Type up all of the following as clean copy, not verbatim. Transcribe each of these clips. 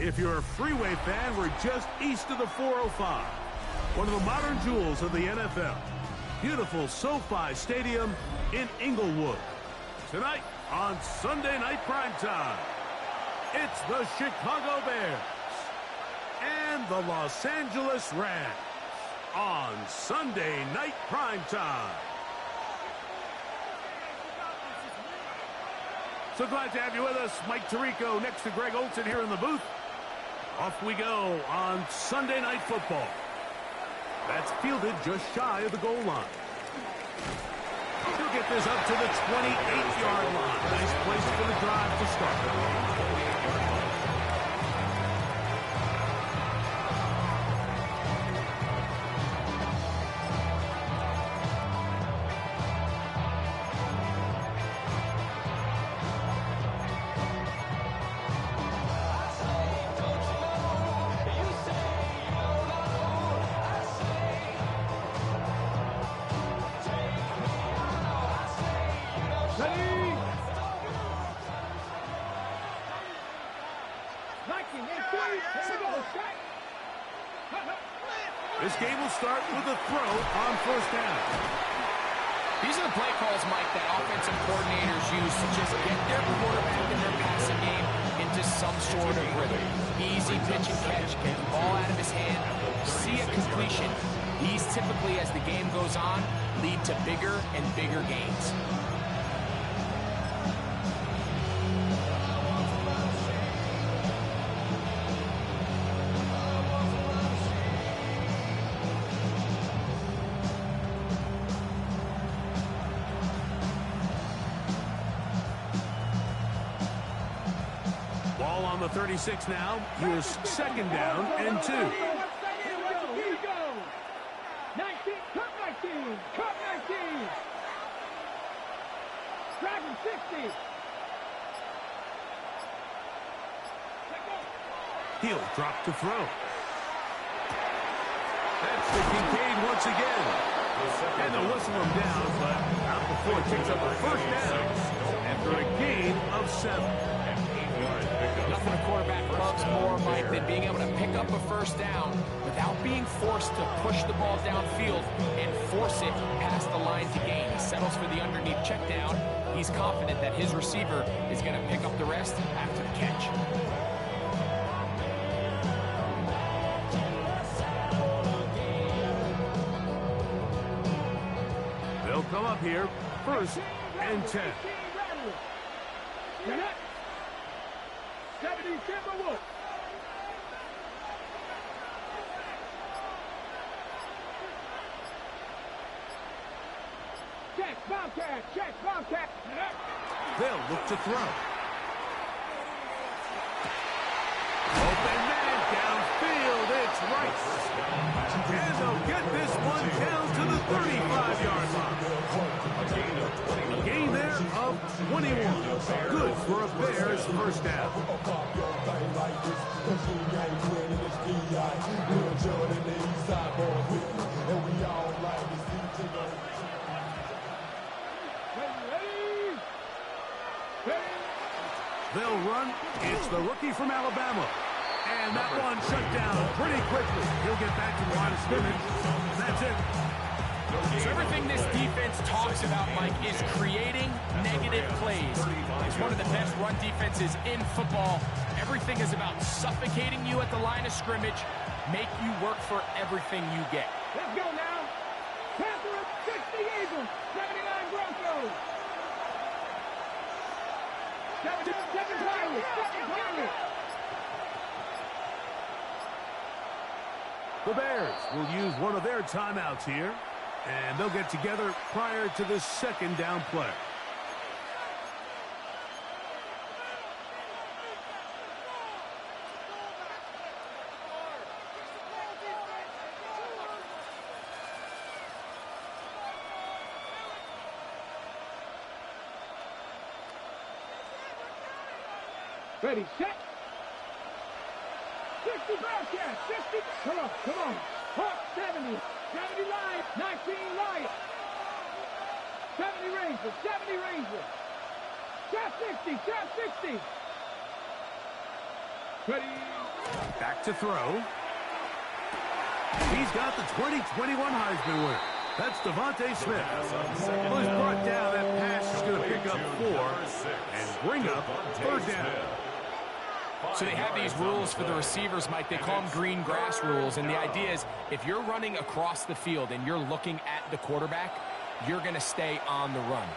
If you're a freeway fan, we're just east of the 405. One of the modern jewels of the NFL. Beautiful SoFi Stadium in Inglewood. Tonight on Sunday Night Primetime, it's the Chicago Bears and the Los Angeles Rams on Sunday Night Primetime. So glad to have you with us. Mike Tirico next to Greg Olson here in the booth. Off we go on Sunday Night Football. That's fielded just shy of the goal line. He'll get this up to the 28-yard line. Nice place for the drive to start. This game will start with a throw on first down. These are the play calls, Mike, that offensive coordinators use to just get their quarterback and their passing game into some sort of rhythm. Easy pitch and catch, get the ball out of his hand, see a completion. These typically, as the game goes on, lead to bigger and bigger gains. Ball on the 36 now. Here's second down and 2. 19, cut 19, cut 19. Dragon 60. He'll drop to throw. That's the Kincaid once again. And they'll whistle him down, but not before it takes up a first down after a gain of 7. Nothing a quarterback loves more, Mike, than being able to pick up a first down without being forced to push the ball downfield and force it past the line to gain. He settles for the underneath check down. He's confident that his receiver is going to pick up the rest after the catch. They'll come up here, first and 10. 70 Timberwolves. Check, Bobcat, check, Bobcat. They'll look to throw. Open man downfield, it's Rice. And they'll get this one down to the 35-yard line. A gain there of 21. Good for a Bears first down. They'll run. It's the rookie from Alabama. And that one shut down pretty quickly. He'll get back to the line of scrimmage. That's it. So everything this defense talks about, Mike, is creating negative plays. It's one of the best run defenses in football. Everything is about suffocating you at the line of scrimmage, make you work for everything you get. Let's go now. Panthers 60 Eagles, 79 Broncos. 7 Pirates, 7 Pirates. The Bears will use one of their timeouts here, and they'll get together prior to the second down play. Ready, set. 60 Bearcats, 60. Come on, come on. Hawk 70. 70 Lions, 19 Lions. 70 Rangers, 70 Rangers. Trap 60, trap 60. Ready, Back to throw. He's got the 2021 Heisman winner. That's Devontae Smith. Well, he's brought down. That pass is going to pick up 4 and bring up third down. So they have these rules for the receivers, Mike. They call them green grass rules. And the idea is if you're running across the field and you're looking at the quarterback, you're going to stay on the run.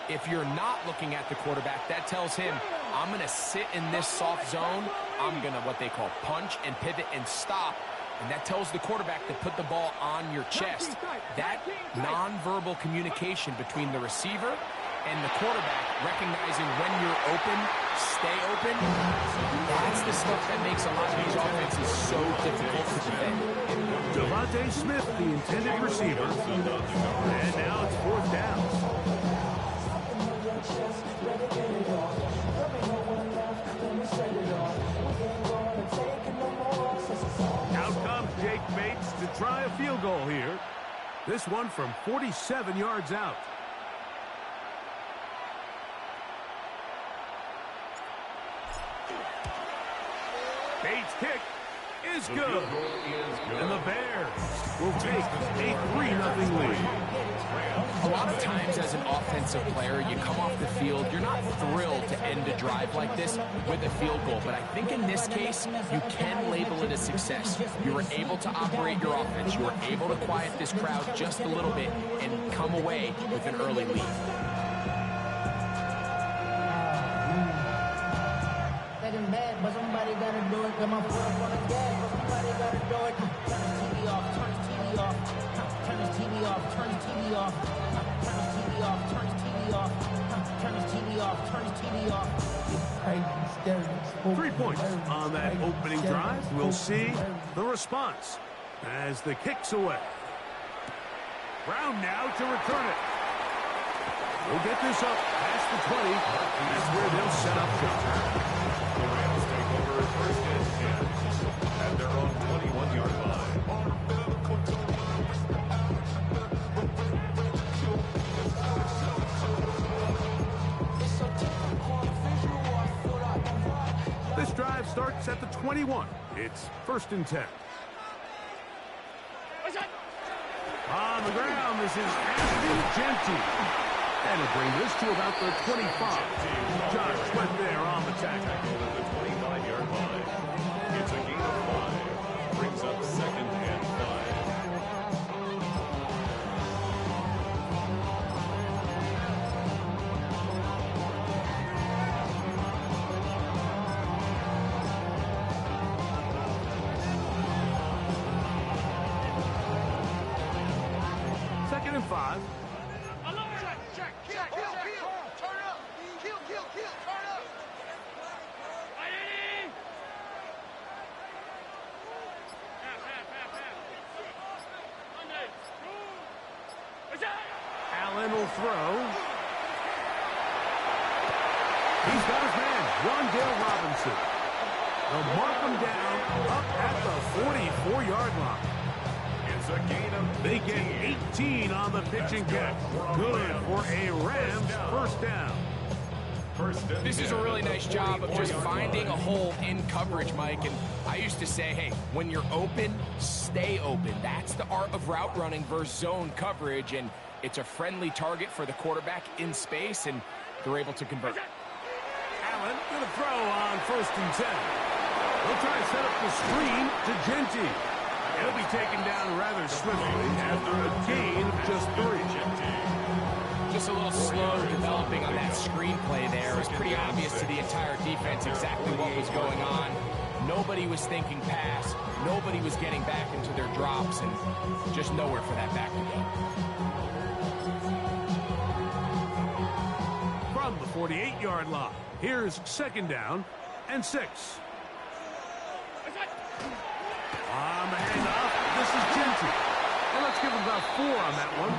If you're not looking at the quarterback, that tells him, I'm going to sit in this soft zone. I'm going to what they call punch and pivot and stop. And that tells the quarterback to put the ball on your chest. That nonverbal communication between the receiver and the quarterback, recognizing when you're open, stay open, that's the stuff that makes a lot of these offenses so difficult to defend. Devontae Smith, the intended receiver. And now it's fourth down. Out comes Jake Bates to try a field goal here. This one from 47 yards out. Bates' kick is good. And the Bears will take a 3-0 lead. A lot of times as an offensive player, you come off the field, you're not thrilled to end a drive like this with a field goal. But I think in this case, you can label it a success. You were able to operate your offense. You were able to quiet this crowd just a little bit and come away with an early lead. Bad, but somebody gotta do it. Got my foot up on the gas, but somebody gotta do it. Turn his TV off, turn his TV off. Turn his TV off, turn his TV off. Turn his TV off, turn his TV off. Turn his TV off, turn his TV off. 3 points on that opening drive. We'll see the response as the kick's away. Brown now to return it. We'll get this up past the 20. That's where they'll set up shop. The Rams take over first and 10 at their own 21-yard line. This drive starts at the 21. It's first and 10. On the ground, this is Ashton Genty. And it'll bring this to about the 25. Josh Sweat there on the tackle. At the 25-yard line. It's a gain of 5. Brings up second and 5. Second and 5. Allen will throw. He's got his man, Rondale Robinson. They'll mark him down up at the 44-yard line. It's a gain of 18. They get 18 on the pitch and kick. Good for a Rams first down. This is a really nice job of just finding a hole in coverage, Mike. And I used to say, hey, when you're open, stay open. That's the art of route running versus zone coverage. And it's a friendly target for the quarterback in space, and they're able to convert. Allen going to throw on first and 10. They'll try to set up the screen to Genty. He'll be taken down rather swiftly after a gain of just 3. Just a little slow developing on that screenplay there. It was pretty obvious to the entire defense exactly what was going on. Nobody was thinking pass. Nobody was getting back into their drops, and just nowhere for that back to go. From the 48-yard line, here's second down and 6. On the handoff, this is Genty. And let's give him about 4 on that one.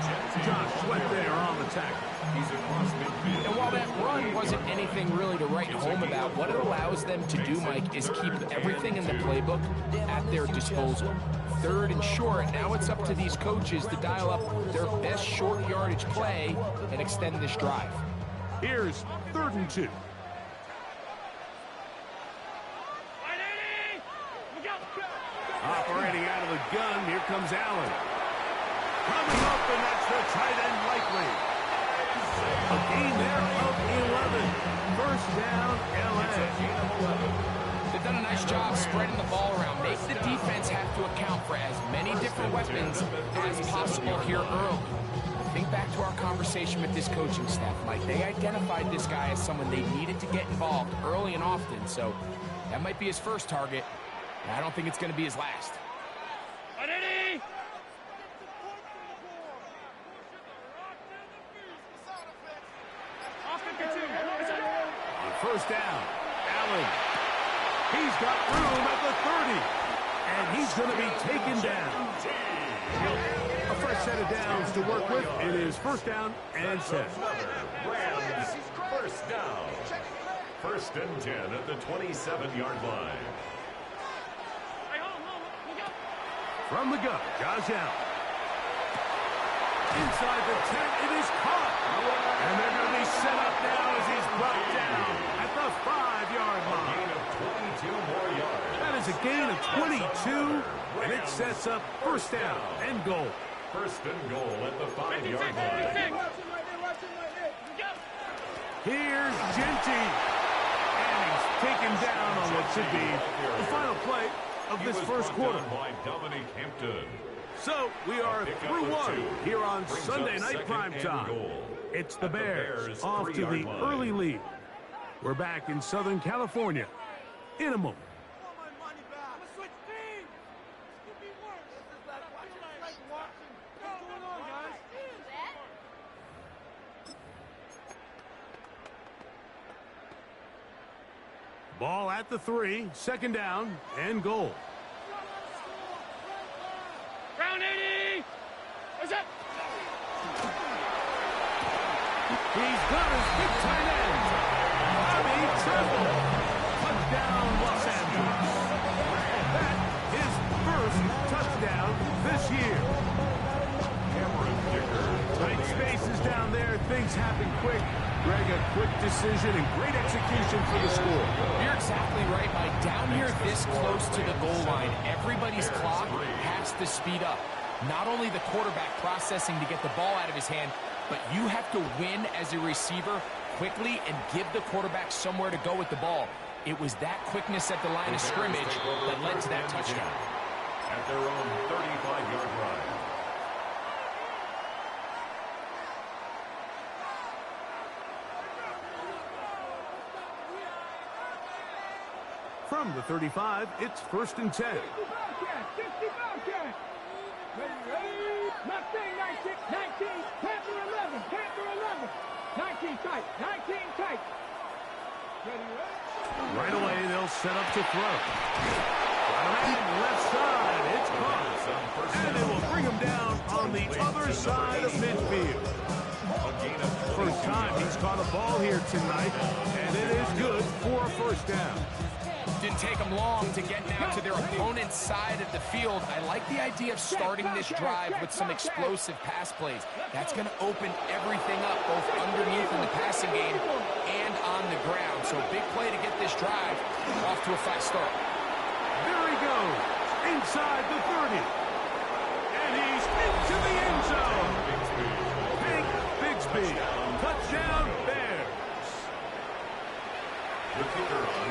Josh Sweat there on the tackle. He's across midfield. And while that run wasn't anything really to write home about, what it allows them to do, Mike, is keep everything in the playbook at their disposal. Third and short, now it's up to these coaches to dial up their best short yardage play and extend this drive. Here's third and 2. gun. Here comes Allen. Coming up, and that's the tight end likely. A gain there of 11. First down, LA. They've done a nice job spreading the ball around. Make the defense have to account for as many different weapons as possible here early. Think back to our conversation with this coaching staff, Mike. They identified this guy as someone they needed to get involved early and often, so that might be his first target. I don't think it's going to be his last. On first down, Allen. He's got room at the 30. And he's going to be taken down. A fresh set of downs to work with. It is first down and 10. Rams, first down. First and 10 at the 27-yard line. From the gun, Josh Allen. Inside the 10, it is caught. And they're going to be set up now as he's brought down at the 5-yard line. Gain of 22 more yards. That is a gain of 22, and it sets up first down and goal. First and goal at the 5-yard line. Here's Genty. And he's taken down on what should be the final play of this first quarter. By Dominic Hampton. So we are through one here on Sunday Night Primetime. It's the Bears off to the early lead. We're back in Southern California in a moment. Ball at the 3, second down and goal. Round 80. What's up? He's got his big tight end. Bobby Tremble. Touchdown, Los Angeles. That is first touchdown this year. Cameron Dicker. Tight spaces down there. Things happen quick. Greg, a quick decision and great execution for the score. You're exactly right, Mike. Down here this close to the goal line, everybody's clock has to speed up. Not only the quarterback processing to get the ball out of his hand, but you have to win as a receiver quickly and give the quarterback somewhere to go with the ball. It was that quickness at the line of scrimmage that led to that touchdown. At their own 35-yard line. From the 35, it's first and 10. 50 Bobcat. Ready? Mustang 19, Panther 11, Panther 11. 19 tight, 19 tight. Ready? Right away, they'll set up to throw. Left side, it's caught. And they will bring him down on the other side of midfield. First time he's caught a ball here tonight, and it is good for a first down. Didn't take them long to get now to their opponent's side of the field. I like the idea of starting this drive with some explosive pass plays. That's going to open everything up, both underneath in the passing game and on the ground. So big play to get this drive off to a fast start. There he goes, inside the 30. And he's into the end zone. Hank Bigsby, touchdown Bears.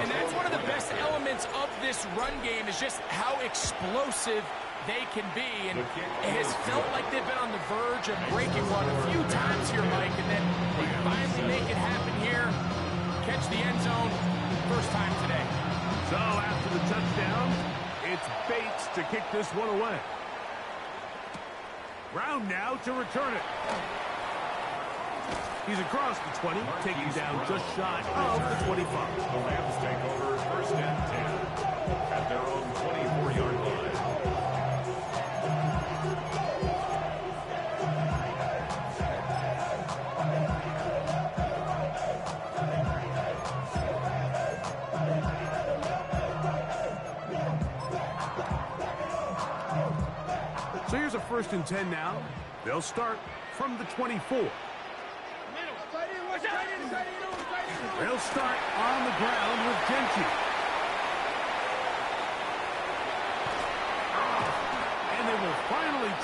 And that's one of the best elements of this run game is just how explosive they can be. And it has felt like they've been on the verge of breaking one a few times here, Mike, and then they finally make it happen here. Catch the end zone, first time today. So after the touchdown, it's Bates to kick this one away. Brown now to return it. He's across the 20, taking down just shy of the 25. The Rams take over first and 10 at their own 24-yard line. So here's a first and 10 now. They'll start from the 24. They'll start on the ground with Genty.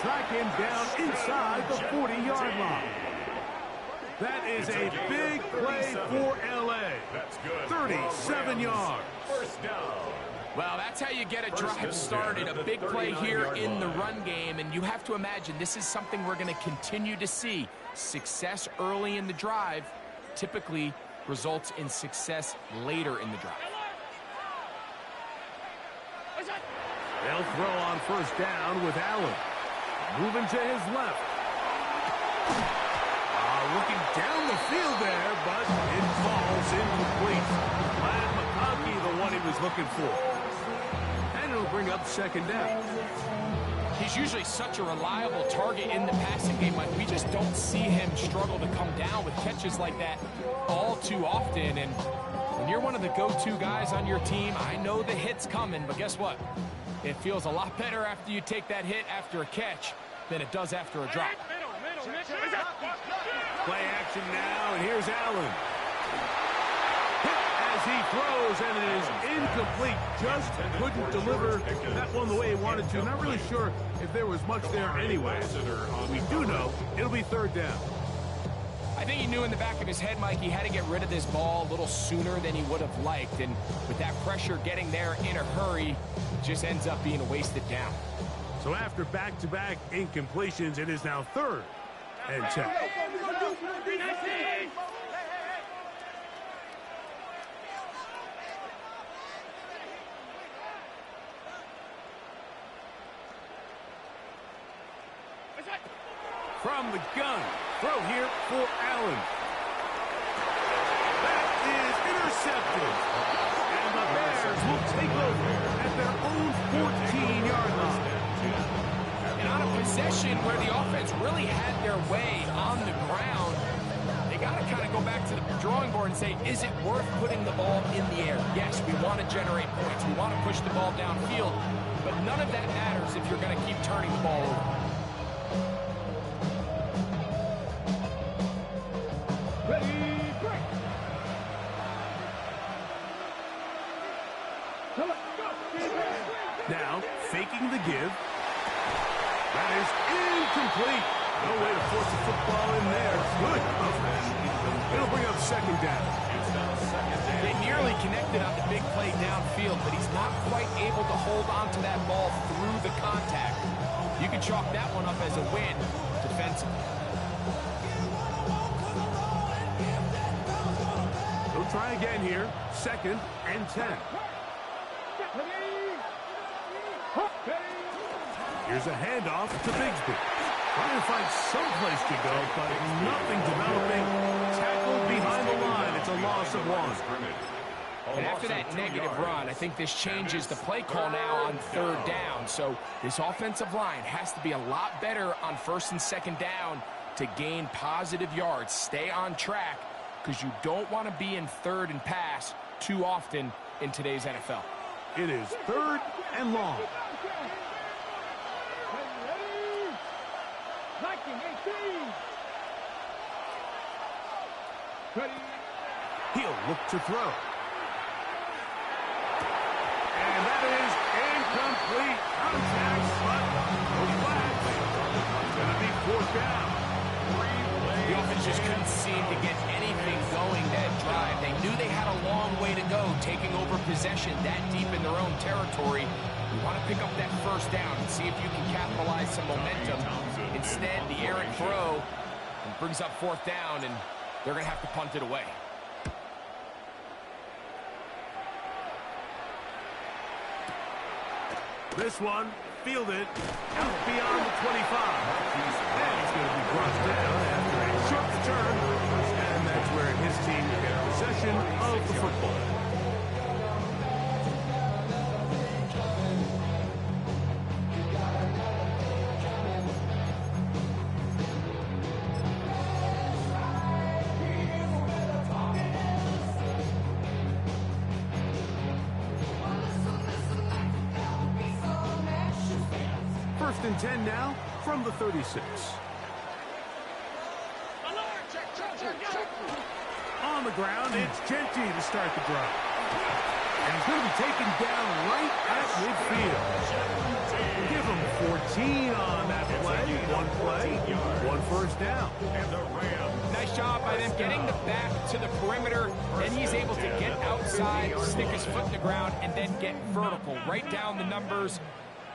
track him down inside the 40-yard line. That is a big play for L.A. 37 yards. First down. Well, that's how you get a drive started. A big play here in the run game, and you have to imagine this is something we're going to continue to see. Success early in the drive typically results in success later in the drive. They'll throw on first down with Allen. Moving to his left. Looking down the field there, but it falls incomplete. Glad McConkey, the one he was looking for. And it'll bring up second down. He's usually such a reliable target in the passing game. Like, we just don't see him struggle to come down with catches like that all too often. And when you're one of the go-to guys on your team, I know the hit's coming, but guess what? It feels a lot better after you take that hit after a catch than it does after a drop. Play action now, and here's Allen. Hit as he throws, and it is incomplete. Just couldn't deliver that one the way he wanted to. Not really sure if there was much there anyway. We do know it'll be third down. I think he knew in the back of his head, Mike, he had to get rid of this ball a little sooner than he would have liked. And with that pressure getting there in a hurry, it just ends up being a wasted down. So after back-to-back incompletions, it is now third and 10. From the gun, throw here for Allen. That is intercepted. And the Bears will take over at their own 14-yard line. And on a possession where the offense really had their way on the ground, they got to kind of go back to the drawing board and say, is it worth putting the ball in the air? Yes, we want to generate points. We want to push the ball downfield. But none of that matters if you're going to keep turning the ball over. Now, faking the give. That is incomplete. No way to force the football in there. Good coverage. It'll bring up second down. They nearly connected on the big play downfield, but he's not quite able to hold on to that ball through the contact. You can chalk that one up as a win defensively. They'll try again here. Second and 10. Here's a handoff to Bigsby. Trying to find some place to go, but nothing developing. Tackled behind the line. It's a loss of one. And after that negative run, I think this changes the play call now on third down. So this offensive line has to be a lot better on first and second down to gain positive yards. Stay on track, because you don't want to be in third and pass too often in today's NFL. It is third and long. He'll look to throw. And that is incomplete. Contact, but no flag. It's going to be fourth down. The offense just couldn't seem to get anything going that drive. They knew they had a long way to go, taking over possession that deep in their own territory. You want to pick up that first down and see if you can capitalize some momentum. Instead, the errant throw brings up fourth down, and they're going to have to punt it away. This one, fielded out beyond the 25. And he's going to be brought down after a short return. And that's where his team will get possession of the football. First and 10 now from the 36. On the ground, it's Genty to start the drive. And he's going to be taken down right at midfield. Give him 14 on that play. first down. And the Rams. Nice job by them getting the back to the perimeter. Then he's able to get outside, stick his foot in the ground, and then get vertical. Right down the numbers.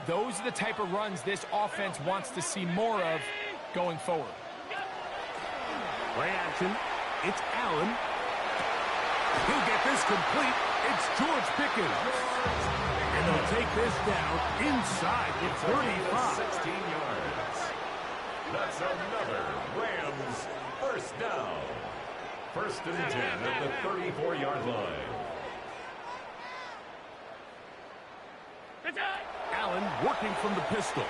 Those are the type of runs this offense wants to see more of going forward. Play action. It's Allen. He'll get this complete. It's George Pickens. And they'll take this down inside the 35. 16 yards. That's another Rams first down. First and 10 at the 34-yard line. Allen working from the pistol.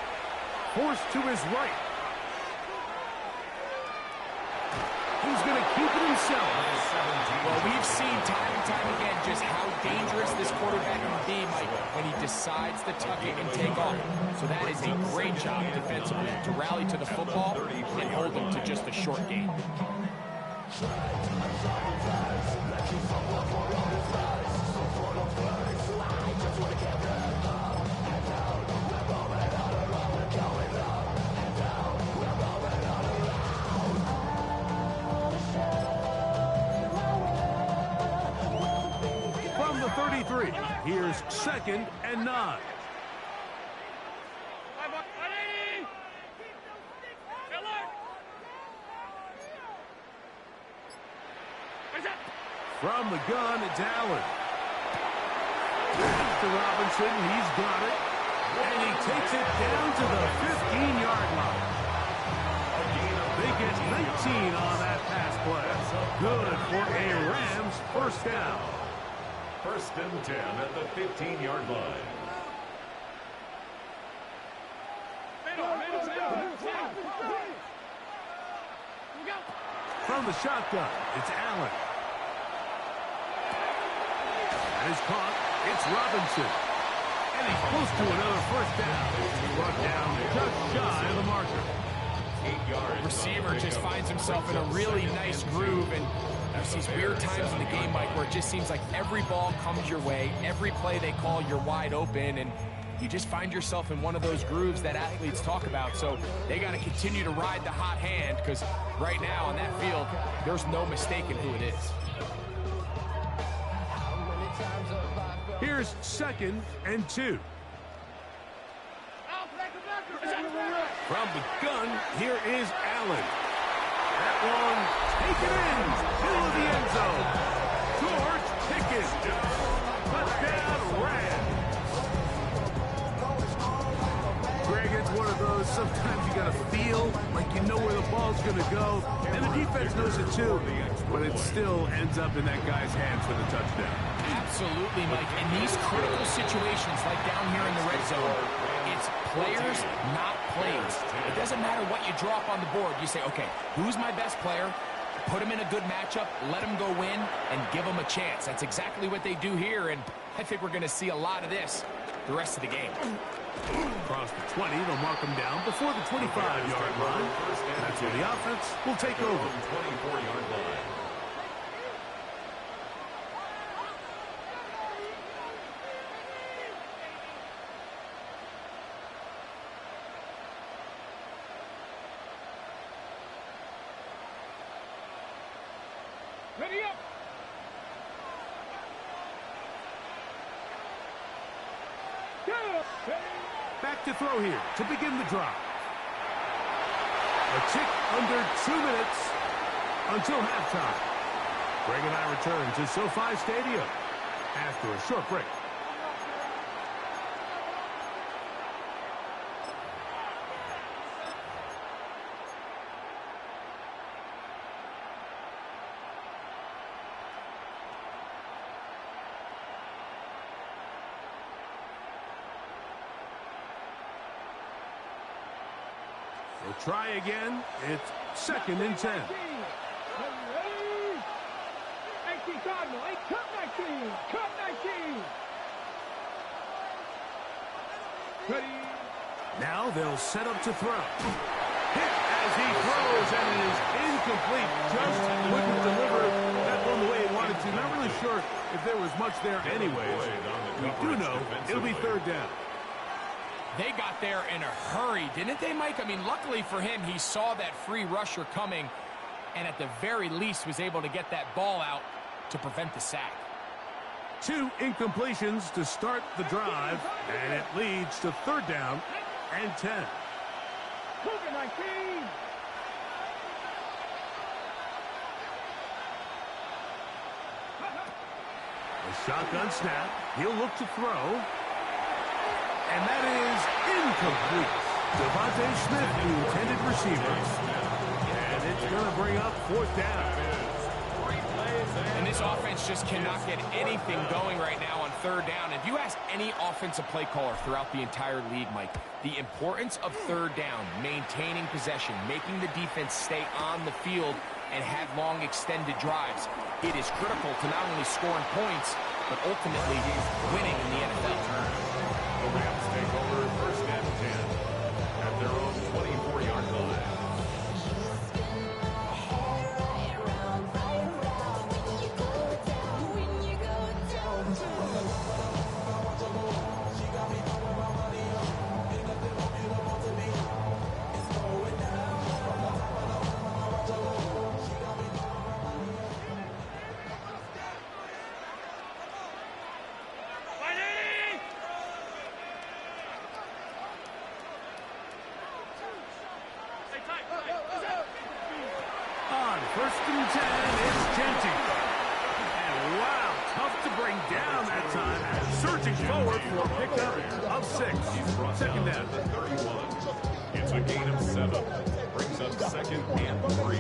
Forced to his right. He's going to keep it himself. Well, we've seen time and time again just how dangerous this quarterback can be, Mike, when he decides to tuck it and take off. So that is a great job defensively to rally to the football and hold them to just a short gain. From the 33, here's 2nd and 9. From the gun, it's Allen. Pass to Robinson. He's got it. And he takes it down to the 15-yard line. They get 19 on that pass play. Good for a Rams first down. First and 10 at the 15-yard line. From the shotgun, it's Allen. And it's caught. It's Robinson. And he's close to another first down. He's brought down just shy of the marker. 8 yards. Receiver just finds himself in a really nice groove, and there's these weird times in the game, Mike, where it just seems like every ball comes your way, every play they call, you're wide open, and you just find yourself in one of those grooves that athletes talk about. So they got to continue to ride the hot hand, because right now on that field, there's no mistaking who it is. Here's 2nd and 2. From the gun, here is Allen. That one taken in, middle of the end zone. George Pickens. Touchdown, Rams. Greg, it's one of those, sometimes you got to feel like you know where the ball's going to go, and the defense knows it too, but it still ends up in that guy's hands for the touchdown. Absolutely, Mike. In these critical situations, like down here in the red zone, it's players, not plays. It doesn't matter what you drop on the board. You say, okay, who's my best player? Put him in a good matchup, let him go win, and give him a chance. That's exactly what they do here, and I think we're going to see a lot of this the rest of the game. Across the 20, they'll mark him down before the 25-yard line. That's where the offense will take over. 24-yard line. Ready up. Back to throw here to begin the drive. A tick under 2 minutes until halftime. Greg and I return to SoFi Stadium after a short break. We'll try again. It's 2nd and 10. 18 Cardinal. Cut 19. Cut 19. Ready. Now they'll set up to throw. Hit as he throws, and it is incomplete. Just couldn't deliver that one the way he wanted to. Not really sure if there was much there anyways. We do know it'll be 3rd down. They got there in a hurry, didn't they, Mike? I mean, luckily for him, he saw that free rusher coming and at the very least was able to get that ball out to prevent the sack. 2 incompletions to start the drive, and it leads to 3rd down and 10. Cougar 19. A shotgun snap. He'll look to throw. And that is incomplete. Devontae Smith, the intended receiver. And it's going to bring up 4th down. And this offense just cannot get anything going right now on 3rd down. If you ask any offensive play caller throughout the entire league, Mike, the importance of 3rd down, maintaining possession, making the defense stay on the field and have long extended drives, it is critical to not only scoring points, but ultimately winning in the NFL. The Rams take over 1st and 10 at their own 24-yard line. On 1st and 10, it's Genty. And wow, tough to bring down that time. Surging forward for a pickup of 6. 2nd down. 31. It's a gain of 7. Brings up 2nd and 3.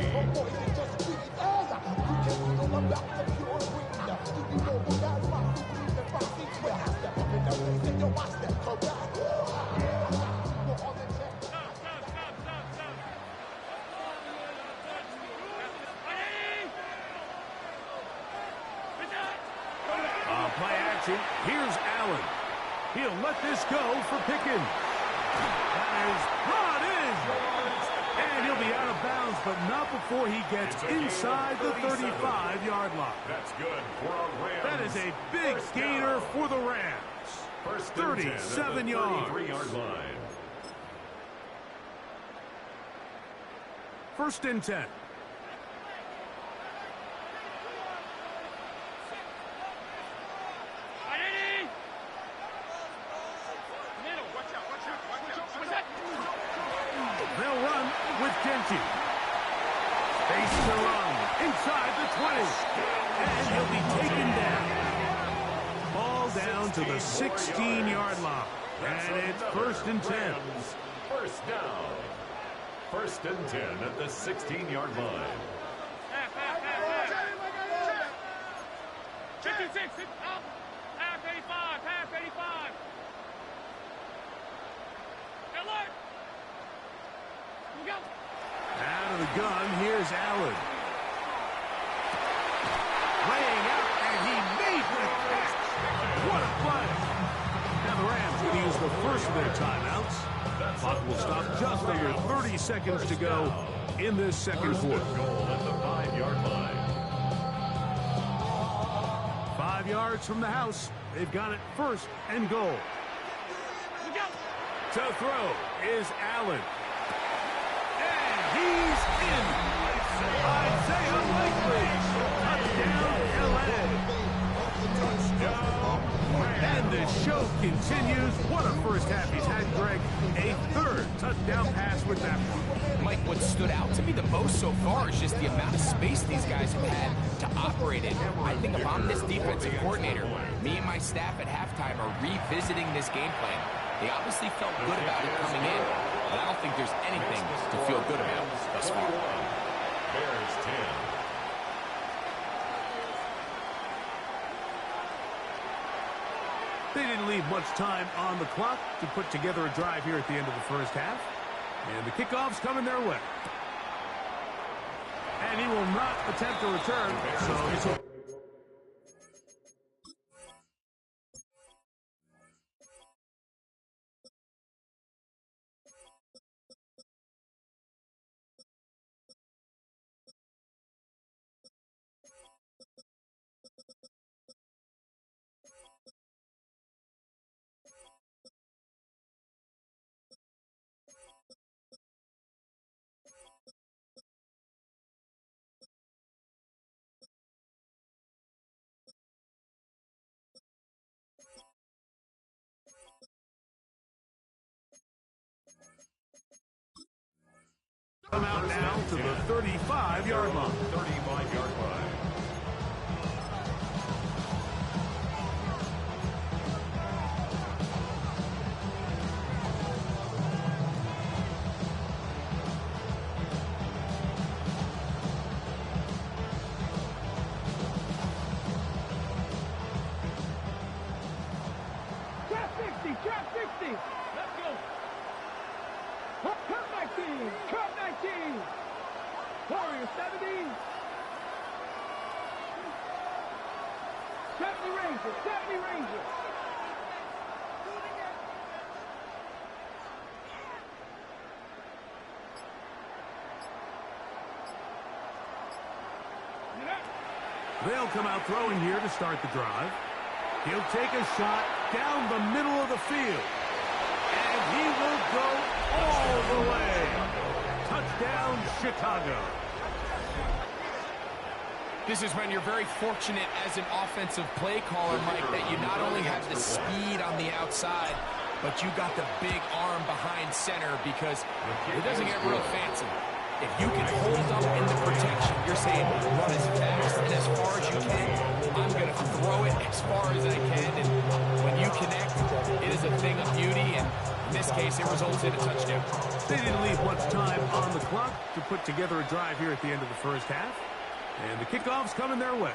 Play action. Here's Allen. He'll let this go for Pickens. That is brought in. And he'll be out of bounds, but not before he gets inside the 35-yard line. That's good for a Rams. That is a big gainer for the Rams. 37 yards. 33-yard line. 1st and 10. They'll run with Genty. Face to run inside the 20. And he'll be taken down. Ball down to the 16-yard line. And it's 1st and 10. 1st down. 1st and 10 at the 16-yard line. Half 85, half 85. Alert! Go. Out of the gun, here's Allen. Laying out, and he made the catch. What a play. Now the Rams will use the first of their timeouts. Clock will stop just under 30 seconds to go in this second quarter. Goal at the 5-yard line. 5 yards from the house. They've got it 1st and goal. To throw is Allen. And he's in. Isaiah Likely. Touchdown, LA. And the show continues. What a first half he's had, Greg. A 3rd touchdown pass with that one. Mike, what stood out to me the most so far is just the amount of space these guys have had to operate in. I think if I'm this defensive coordinator, me and my staff at halftime are revisiting this game plan. They obviously felt good about it coming in, but I don't think there's anything to feel good about thus far. Bears 10. They didn't leave much time on the clock to put together a drive here at the end of the first half. And the kickoff's coming their way. And he will not attempt a return, so it's a Come out now to the 35-yard line. 35-yard line. Trap 60. Let's go. Cut 19. Cut 19. Warrior 70. 70 Rangers. 70 Rangers. They'll come out throwing here to start the drive. He'll take a shot down the middle of the field. And he will go all the way. Touchdown, Chicago. This is when you're very fortunate as an offensive play caller, Mike, that you not only have the speed on the outside, but you got the big arm behind center, because it doesn't get real fancy. If you can hold up in the protection, you're saying run as fast and as far as you can. I'm going to throw it as far as I can. And when you connect, it is a thing of beauty. And in this case, it results in a touchdown. They didn't leave much time on the clock to put together a drive here at the end of the first half. And the kickoff's coming their way.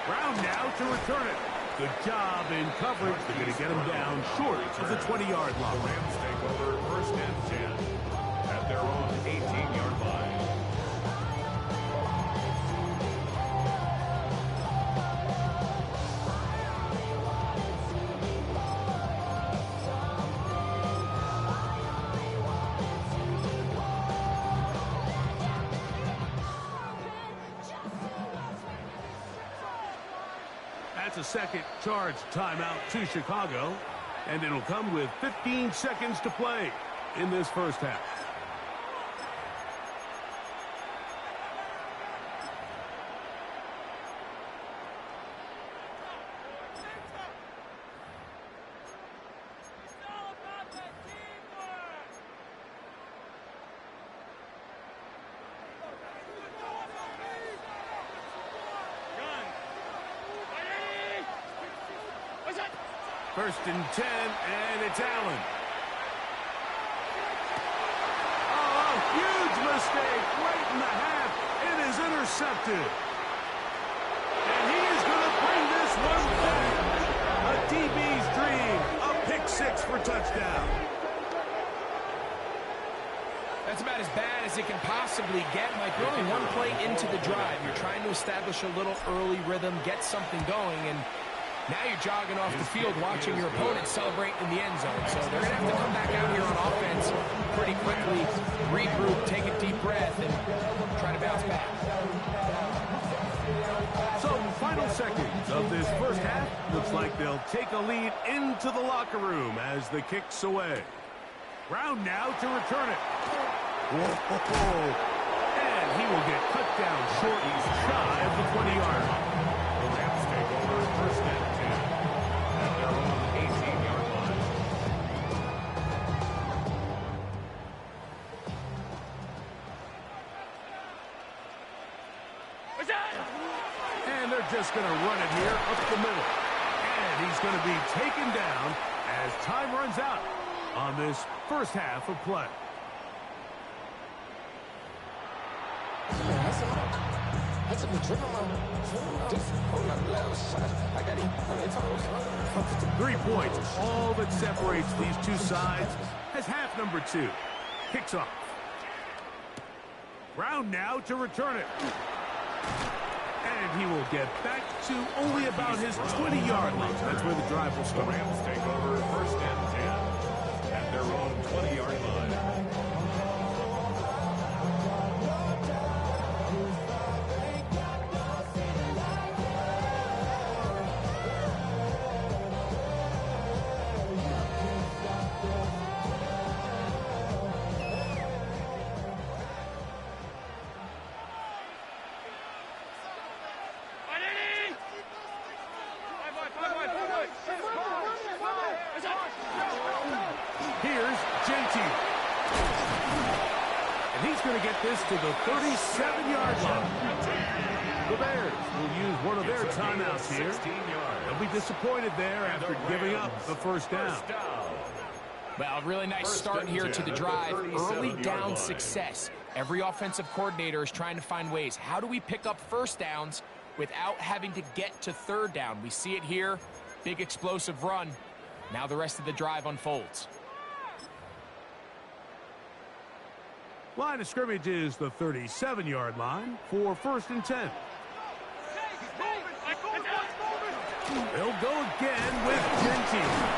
Brown now to return it. Good job in coverage. They're going to get him down short of the 20-yard line. The Rams take over first and 10 at their own 18-yard line. That's a second charge timeout to Chicago, and it'll come with 15 seconds to play in this first half. First and 10, and it's Allen. Oh, huge mistake late in the half. It is intercepted. And he is going to bring this one back. A DB's dream, a pick-6 for touchdown. That's about as bad as it can possibly get, Mike. You're only one play into the drive. You're trying to establish a little early rhythm, get something going, and now you're jogging off the field watching your opponent celebrate in the end zone. So they're going to have to come back out here on offense pretty quickly, regroup, take a deep breath, and try to bounce back. So, final seconds of this first half. Looks like they'll take a lead into the locker room as the kick's away. Brown now to return it. Whoa. And he will get cut down short. He's shy of the 20-yard line. The Rams take over first and 10 at their own 18-yard line. And they're just going to run it here up the middle. And he's going to be taken down as time runs out on this first half of play. That's a good trip. 3 points, all that separates these two sides, as half number 2 kicks off. Brown now to return it. And he will get back to only about his 20-yard line. That's where the drive will The start. Rams take over first and 10 at their own 20-yard line. And he's going to get this to the 37-yard line. The Bears will use one of their timeouts here. They'll be disappointed there after giving up the first down. Well, really nice start here to the drive. Early down success. Every offensive coordinator is trying to find ways. How do we pick up first downs without having to get to third down? We see it here. Big explosive run. Now the rest of the drive unfolds. Line of scrimmage is the 37-yard line for 1st and 10. They'll go again with Gentile.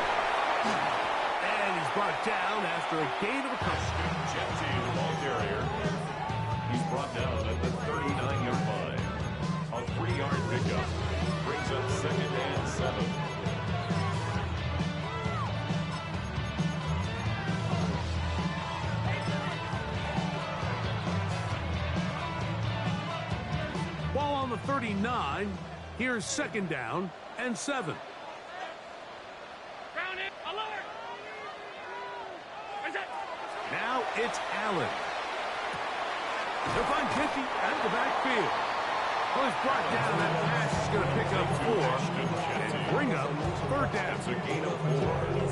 And he's brought down after a gain of a couple. Gentile, the ball carrier. He's brought down at the 39-yard line. A 3-yard pickup. Brings up 2nd and 7. Ball on the 39. Here's 2nd down and 7. Now it's Allen. They'll find Gentile at the backfield. Well, he's brought down. That pass is going to pick up 4 and bring up 3rd down. It's a gain of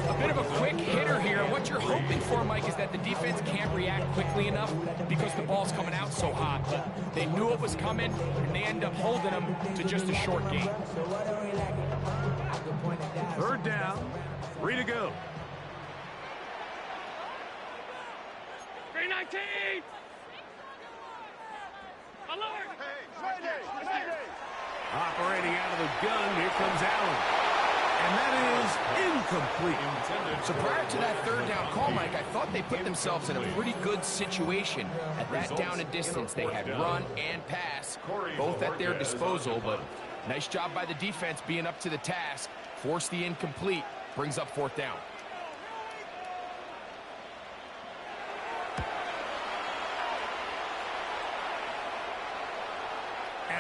4. A bit of a quick hitter here. What you're hoping for, Mike, is that the defense can't react quickly enough because the ball's coming out so hot. But they knew it was coming, and they end up holding them to just a short gain. 3rd down, 3 to go. 319! Operating out of the gun, here comes Allen. And that is incomplete. So prior to that 3rd down call, Mike, I thought they put themselves in a pretty good situation. At that down and distance, they had run and pass, both at their disposal. But nice job by the defense being up to the task. Force the incomplete, brings up 4th down.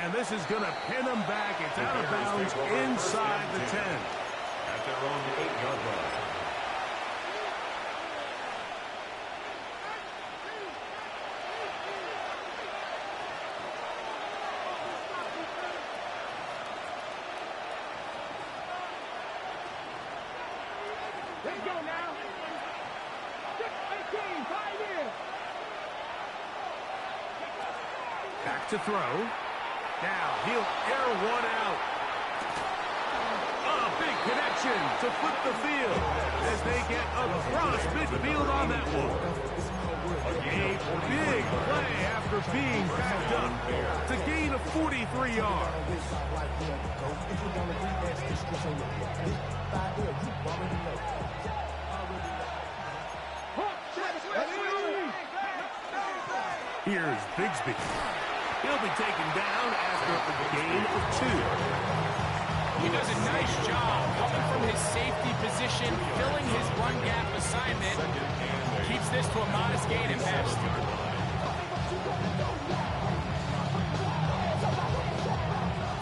And this is going to pin them back. It's out of bounds inside the 10. At their own 8-yard line. Let's go now. 6-18, 5 years. Back to throw. Now he'll air one out. A big connection to flip the field as they get across midfield on that one. A big play after being backed up. It's a gain of 43 yards. Here's Bigsby. He'll be taken down after a gain of 2. He does a nice job coming from his safety position, filling his run gap assignment. Keeps this to a modest gain at best.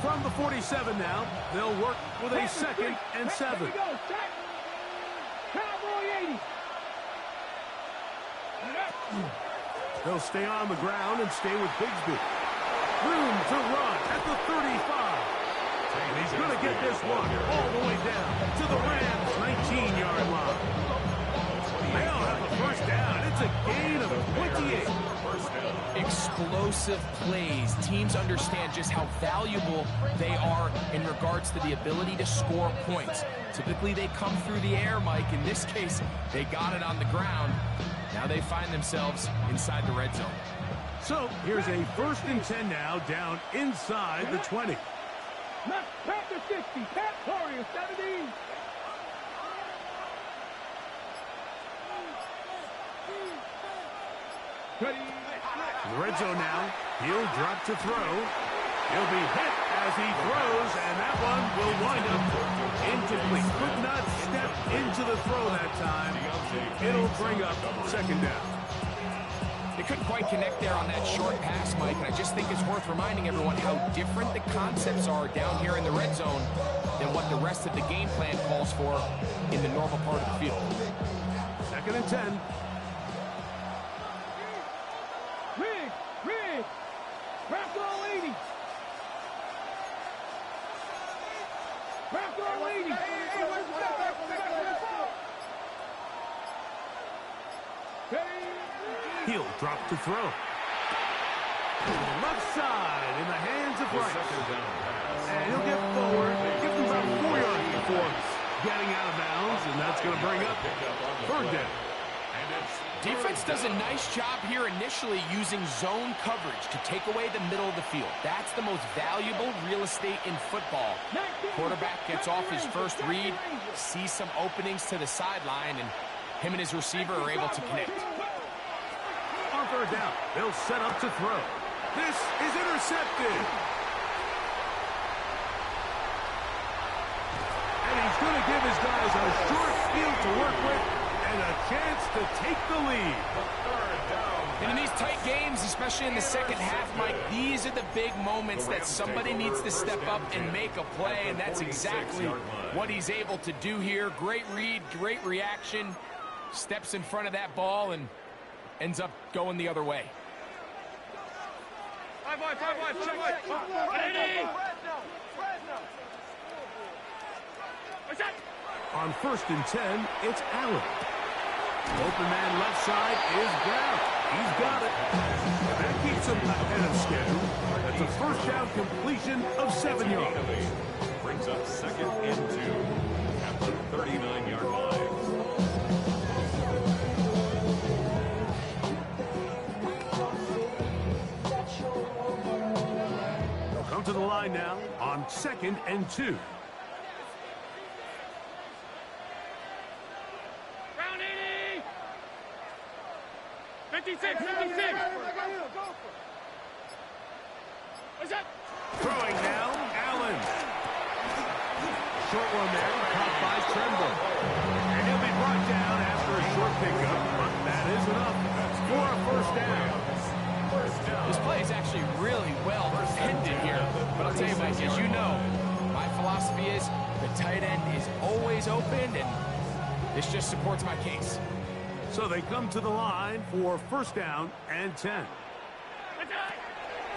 From the 47 now, they'll work with a 2nd and 7. Here we go, set. Cowboy 80. They'll stay on the ground and stay with Bigsby. Room to run at the 35. And he's going to get this one all the way down to the Rams' 19-yard line. They'll have a 1st down. It's a gain of 28. Explosive plays. Teams understand just how valuable they are in regards to the ability to score points. Typically, they come through the air, Mike. In this case, they got it on the ground. Now they find themselves inside the red zone. So here's a 1st and 10 now down inside the 20. Panther 60, Pat Torrey 17. In the red zone now, he'll drop to throw. He'll be hit as he throws, and that one will wind up incomplete. Could not step into the throw that time. It'll bring up 2nd down. They couldn't quite connect there on that short pass, Mike, and I just think it's worth reminding everyone how different the concepts are down here in the red zone than what the rest of the game plan calls for in the normal part of the field. 2nd and 10. He'll drop to throw. Left side in the hands of Rice. And he'll get forward. Give him about 4 yards before getting out of bounds, and that's going to bring up third down. Defense does a nice job here initially using zone coverage to take away the middle of the field. That's the most valuable real estate in football. Quarterback gets off his first read, sees some openings to the sideline, and him and his receiver are able to connect. On third down, they'll set up to throw. This is intercepted. And he's going to give his guys a short field to work with and a chance to take the lead. And in these tight games, especially in the second half, Mike, these are the big moments that somebody needs to step up and make a play, and that's exactly what he's able to do here. Great read, great reaction, steps in front of that ball and ends up going the other way. On 1st and 10, it's Allen. Open man left side is Brown. He's got it. That keeps him ahead of schedule. That's a first down completion of 7 yards. Brings up 2nd and 2 at the 39-yard line. They'll come to the line now on 2nd and 2. 56. Throwing now, Allen. Short one there, caught by Tremble. And he'll be brought down after a short pickup, but that is enough for a first down. This play is actually really well ended here. But I'll tell you, Mike, as you know, my philosophy is the tight end is always open, and this just supports my case. So they come to the line for first down and 10.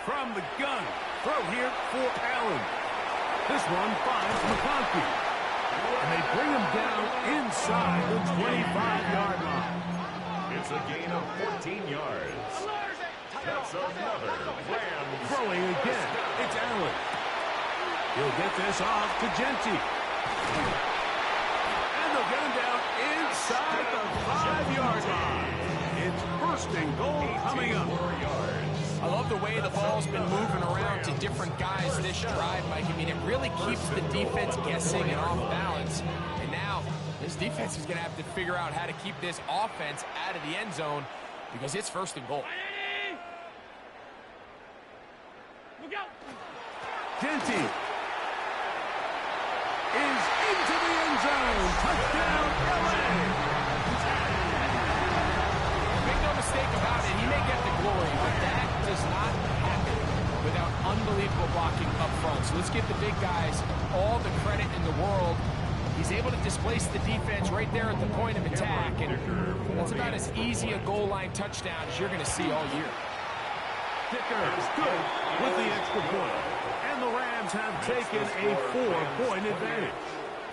From the gun, throw here for Allen. This one finds McConkey. And they bring him down inside the 25-yard line. It's a gain of 14 yards. That's another Rams. Throwing again, it's Allen. He'll get this off to Genty. And they'll get him down inside the 5-yard line. It's first and goal coming up. I love the way the ball's been moving around to different guys this drive, Mike. I mean, it really keeps the defense guessing and off balance. And now this defense is going to have to figure out how to keep this offense out of the end zone because it's first and goal. Genty is into the end zone. Touchdown, LA. Make no mistake about it, he may get the glory, but that does not happen without unbelievable blocking up front. So let's give the big guys all the credit in the world. He's able to displace the defense right there at the point of attack, and that's about as easy a goal line touchdown as you're going to see all year. Dicker is good with the extra point. And the Rams have taken a 4-point advantage.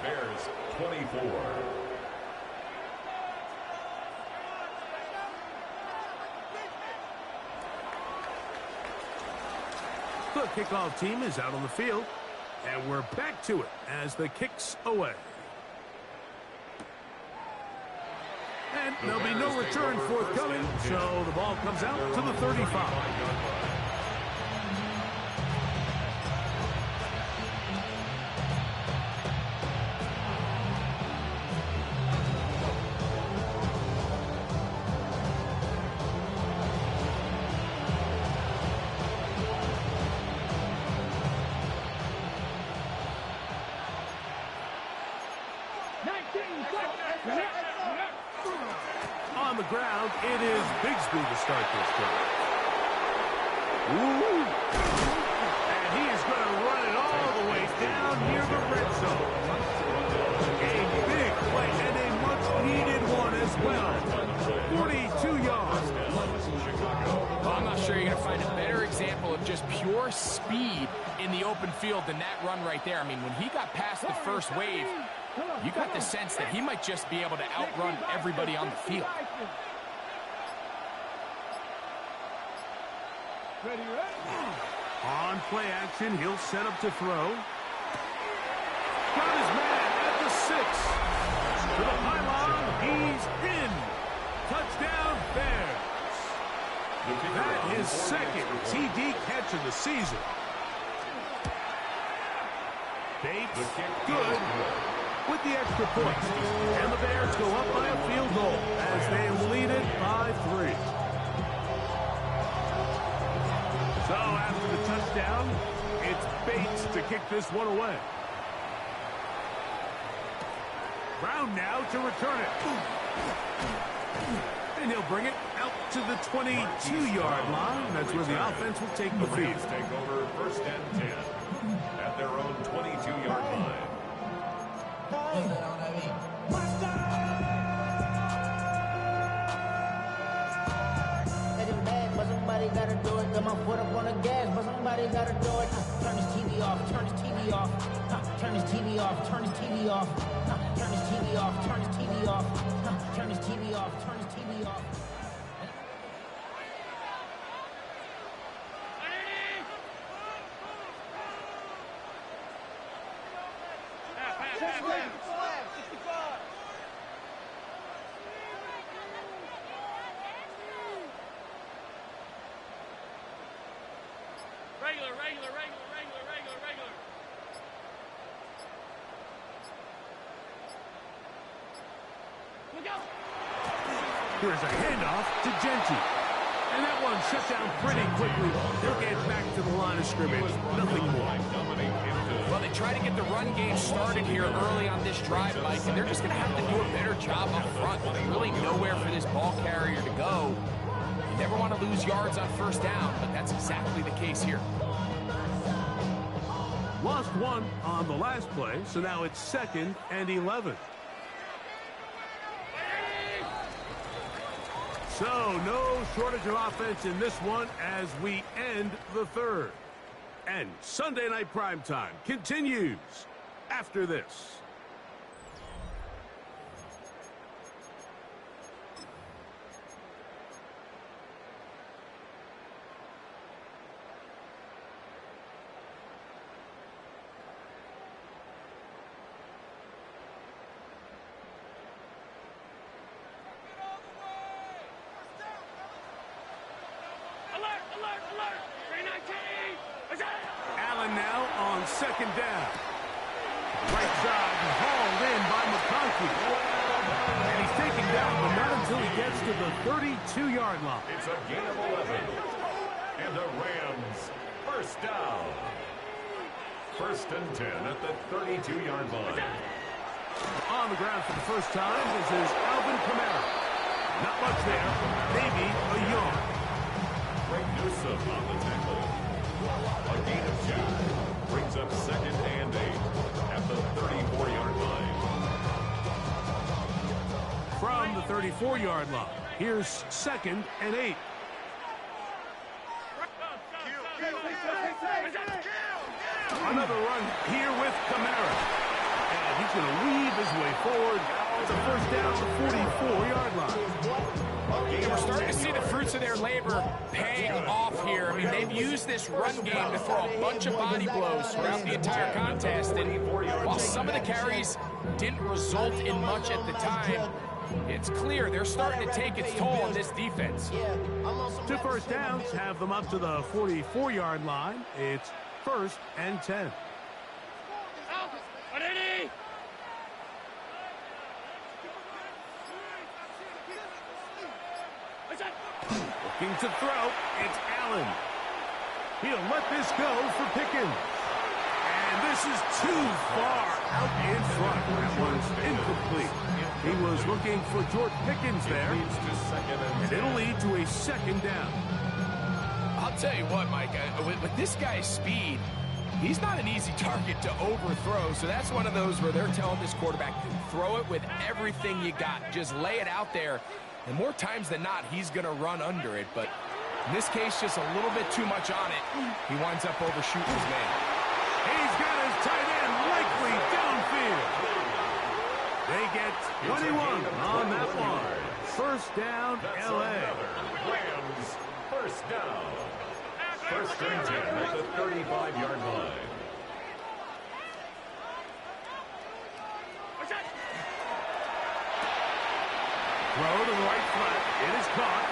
Bears 24. The kickoff team is out on the field, and we're back to it as the kick's away. And there'll be no return forthcoming, so the ball comes out to the 35. On the ground, it is Bigsby to start this drive. Ooh. And he is going to run it all the way down near the red zone. A big play and a much-needed one as well. 42 yards. Well, I'm not sure you're going to find a better example of just pure speed in the open field than that run right there. I mean, when he got past the first wave, you got the sense that he might just be able to outrun everybody on the field. Ready, ready. On play action, he'll set up to throw. Got his man at the 6. To the pylon, he's in. Touchdown, Bears. That is second TD catch of the season. Bates, good with the extra point. And the Bears go up by a field goal as they lead it by 3. So after the touchdown, it's Bates to kick this one away. Brown now to return it. And he'll bring it out to the 22-yard line. That's where the offense will take the field. Take over 1st and 10 at their own 22-yard line. Somebody gotta do it. Got my foot up on the gas, but somebody gotta do it. Turn his TV off. Turn his TV off. Turn his TV off. Turn his TV off. Turn his TV off. Turn his TV off. Turn his TV off. Turn his TV off. Regular. Look out! Here's a handoff to Genty. And that one shut down pretty quickly. They'll get back to the line of scrimmage. Nothing more. Well, they try to get the run game started here early on this drive, Mike, and they're just going to have to do a better job up front. There's really nowhere for this ball carrier to go. You never want to lose yards on 1st down, but that's exactly the case here. Lost 1 on the last play, so now it's 2nd and 11. So no shortage of offense in this one as we end the 3rd. And Sunday Night Primetime continues after this. Alert! 319! Allen now on 2nd down. Right side hauled in by McConkey. And he's taken down, but not until he gets to the 32-yard line. It's a gain of 11. And the Rams, 1st down. 1st and 10 at the 32-yard line. On the ground for the first time, this is Alvin Kamara. Not much there, maybe a yard. Greg Newsome on the tackle. A gain of 2. Brings up 2nd and 8 at the 34-yard line. From the 34-yard line, here's 2nd and 8. Another run here with Kamara. And he's going to weave his way forward. It's a 1st down to the 44-yard line. And we're starting to see the fruits of their labor paying off here. I mean, they've used this run game to throw a bunch of body blows throughout the entire contest. And while some of the carries didn't result in much at the time, it's clear they're starting to take its toll on this defense. 2 first downs have them up to the 44-yard line. It's 1st and 10. Looking to throw, it's Allen. He'll let this go for Pickens. And this is too far out in front. That was incomplete. He was looking for George Pickens there. And it'll lead to a 2nd down. I'll tell you what, Mike, with this guy's speed, he's not an easy target to overthrow. So that's one of those where they're telling this quarterback, throw it with everything you got. Just lay it out there. And more times than not, he's going to run under it. But in this case, just a little bit too much on it. He winds up overshooting his man. He's got his tight end likely downfield. They get 21 on that one. 1st down, L.A. Rams, 1st down. First and 10 at the 35-yard line. Throw to the right flat. It is caught.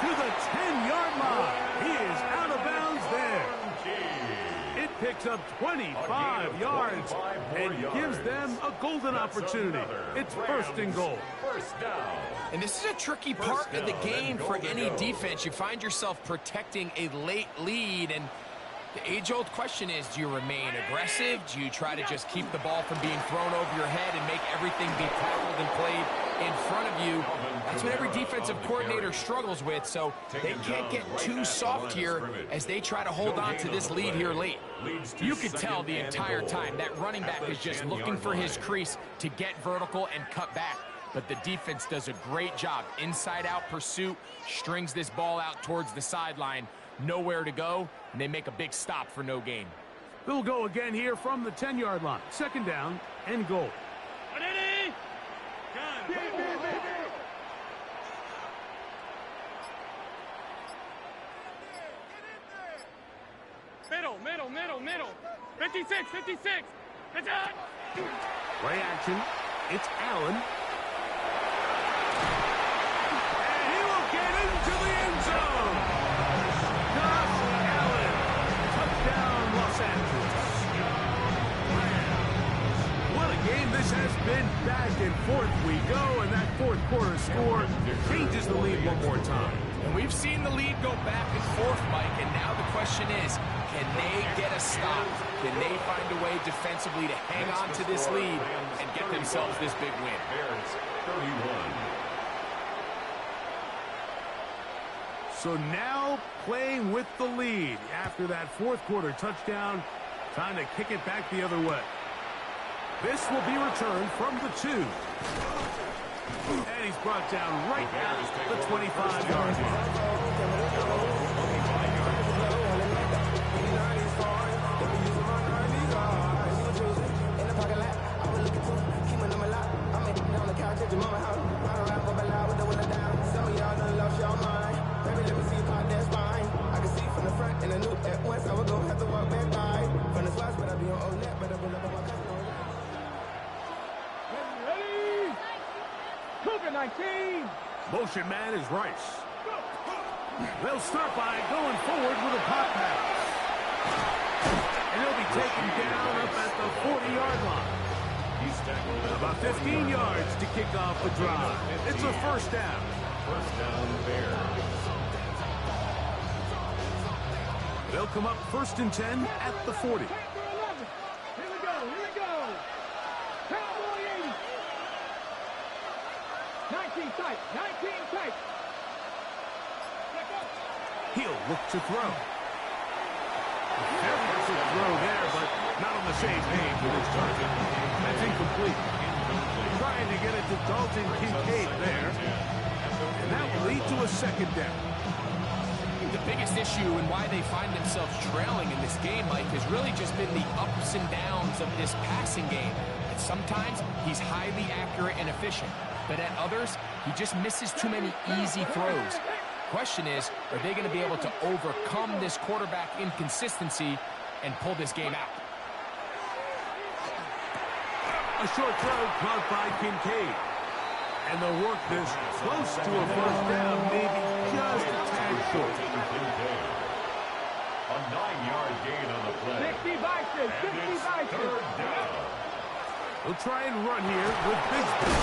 To the 10-yard line. He is out of bounds there. It picks up 25 yards and gives them a golden opportunity. It's first and goal. First down. And this is a tricky part of the game for any defense. You find yourself protecting a late lead, and the age-old question is, do you remain aggressive? Do you try to just keep the ball from being thrown over your head and make everything be tackled and played in front of you? That's what every defensive coordinator struggles with, so they can't get too soft here as they try to hold on to this lead here late. You could tell the entire time that running back is just looking for his crease to get vertical and cut back. But the defense does a great job. Inside-out pursuit, strings this ball out towards the sideline. Nowhere to go, and they make a big stop for no gain. They'll go again here from the 10-yard line. Second down and goal. Middle. 56. It's out. Play action. It's Allen. And he will get into the end zone. Josh Allen. Touchdown, Los Angeles. What a game this has been. Back and forth we go, and that fourth quarter score changes the lead one more time. And we've seen the lead go back and forth, Mike, and now the question is, can they get a stop? Can they find a way defensively to hang on to this lead and get themselves this big win? Bears 31. So now playing with the lead after that fourth quarter touchdown, time to kick it back the other way. This will be returned from the 2. And he's brought down right at the 25-yard line. Motion man is Rice. They'll start by going forward with a pop pass. And he'll be taken down up at the 40-yard line. About 15 yards to kick off the drive. It's a first down. First down, Bears. They'll come up first and 10 at the 40. Here we go. Cowboy 80. 19 tight. He'll look to throw. Very good throw there, but not on the same page with his target. That's incomplete. Trying to get it to Dalton Kincaid there. And that will lead to a second down. The biggest issue and why they find themselves trailing in this game, Mike, has really just been the ups and downs of this passing game. And sometimes he's highly accurate and efficient, but at others, he just misses too many easy throws. Question is, are they going to be able to overcome this quarterback inconsistency and pull this game out? A short throw caught by Kincaid. And they'll work this close to a first down, maybe just a tad short. A 9-yard gain on the play. 60 Vices. Third down. They'll try and run here with Bigsby.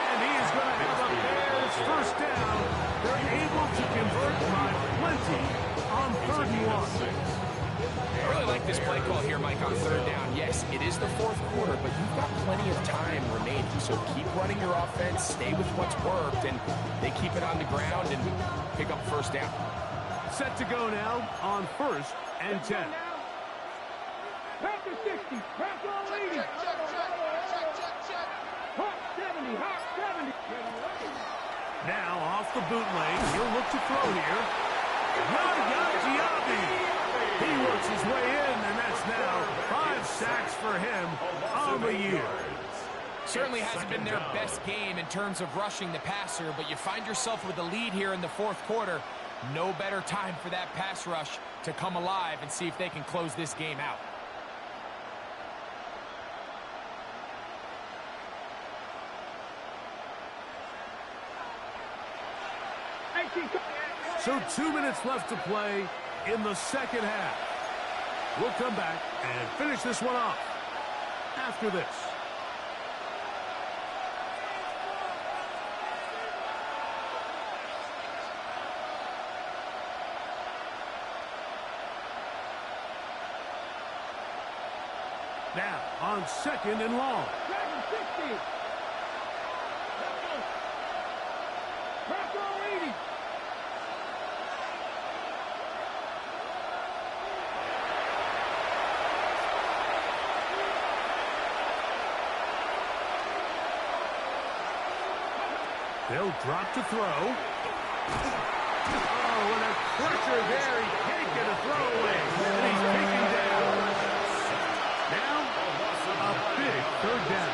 And he is going to have a Bears first down. They're able to convert by plenty on 3rd and 1. I really like this play call here, Mike, on 3rd down. Yes, it is the 4th quarter, but you've got plenty of time remaining. So keep running your offense, stay with what's worked, and they keep it on the ground and pick up first down. Set to go now on 1st and 10. Panther 60. Panther 80. Hawk 70. Hawk 70. Now off the bootleg, he'll look to throw here. He works his way in, and that's now 5 sacks for him on the year. Certainly hasn't been their best game in terms of rushing the passer, but you find yourself with the lead here in the 4th quarter. No better time for that pass rush to come alive and see if they can close this game out. So 2 minutes left to play in the second half. We'll come back and finish this one off after this. Now, on 2nd and long. 60. They'll drop to throw. Oh, and a pressure there. He can't get a throw away. And he's taken down. Now, a big third down.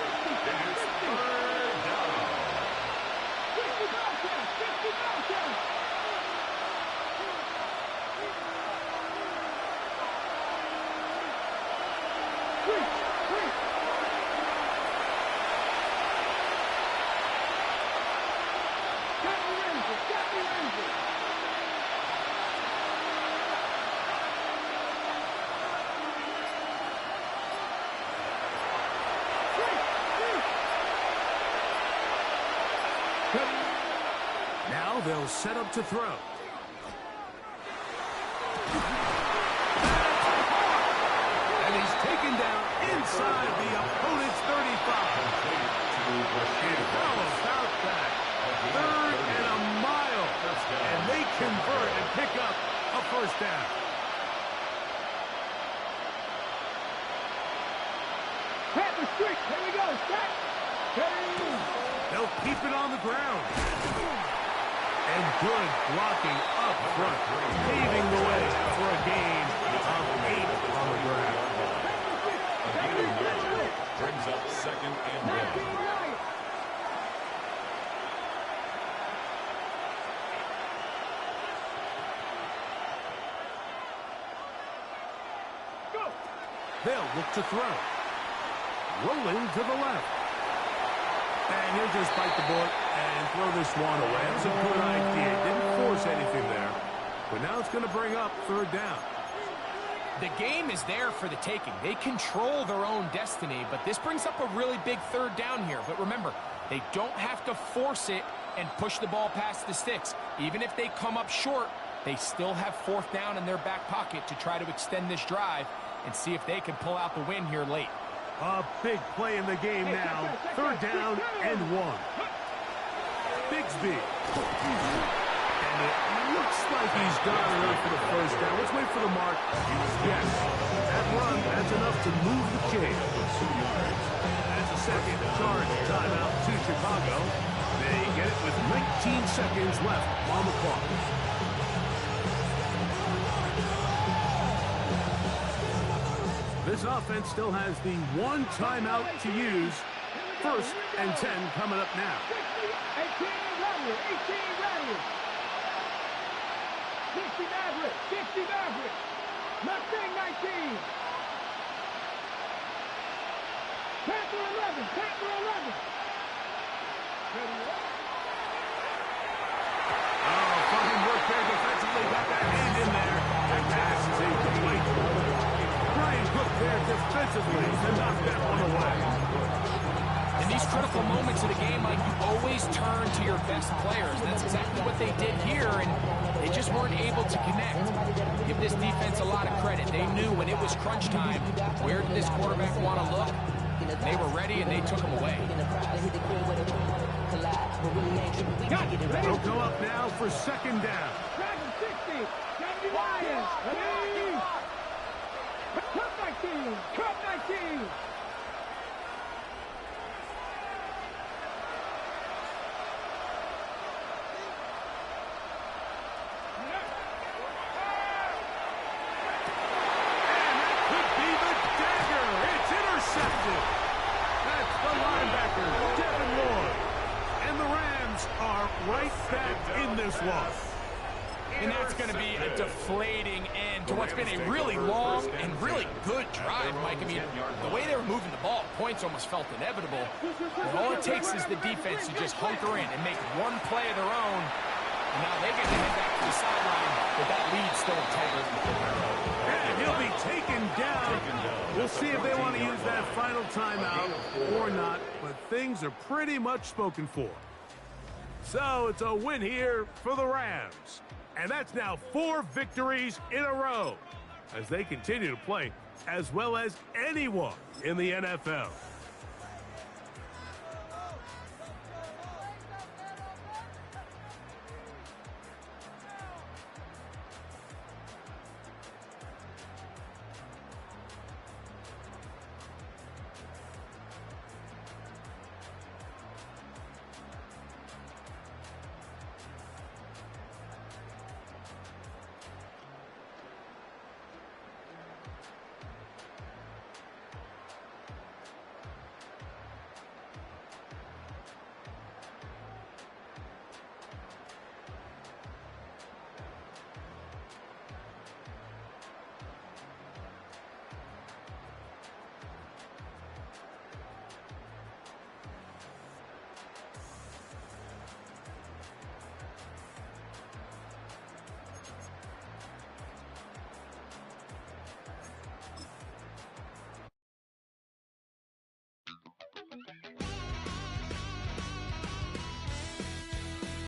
Now they'll set up to throw. And he's taken down inside the opponent's 35. And how about that? 3rd and a mile. And they convert and pick up a first down. Pat the streak. Here we go. Set. They'll keep it on the ground. And good blocking up front, paving the way for a gain of 8 on the ground. A gain of 9 brings up 2nd and 1. They'll look to throw. Rolling to the left. And he'll just bite the bullet and throw this one away. That's a good idea. Didn't force anything there. But now it's going to bring up 3rd down. The game is there for the taking. They control their own destiny, but this brings up a really big 3rd down here. But remember, they don't have to force it and push the ball past the sticks. Even if they come up short, they still have 4th down in their back pocket to try to extend this drive and see if they can pull out the win here late. A big play in the game now. 3rd down and 1. Bigsby. And it looks like he's got enough for the first down. Let's wait for the mark. Yes. That run, that's enough to move the chains. That's a second charge timeout to Chicago. They get it with 19 seconds left on the clock. This offense still has the 1 timeout to use. 1st and 10 coming up now. 18 ready. 60 Maverick. Mustang 19. Panther 11. Oh, fine work there defensively. Got that hand in there. That pass is incomplete. Cook there defensively to knock that one away. In these critical moments of the game, Mike, you always turn to your best players. That's exactly what they did here, and they just weren't able to connect. Give this defense a lot of credit. They knew when it was crunch time, where did this quarterback want to look? They were ready, and they took him away. They'll go up now for 2nd down. Dragon 60. 70 Lions. Cup 19. Right back in this one. And that's going to be a deflating end to what's been a really long and really good drive, Mike. I mean, the way they were moving the ball, points almost felt inevitable. And all it takes is the defense to just hunker in and make one play of their own. And now they get to head back to the sideline, but that lead's still intact. And he'll be taken down. We'll see if they want to use that final timeout or not, but things are pretty much spoken for. So it's a win here for the Rams. And that's now 4 victories in a row as they continue to play as well as anyone in the NFL.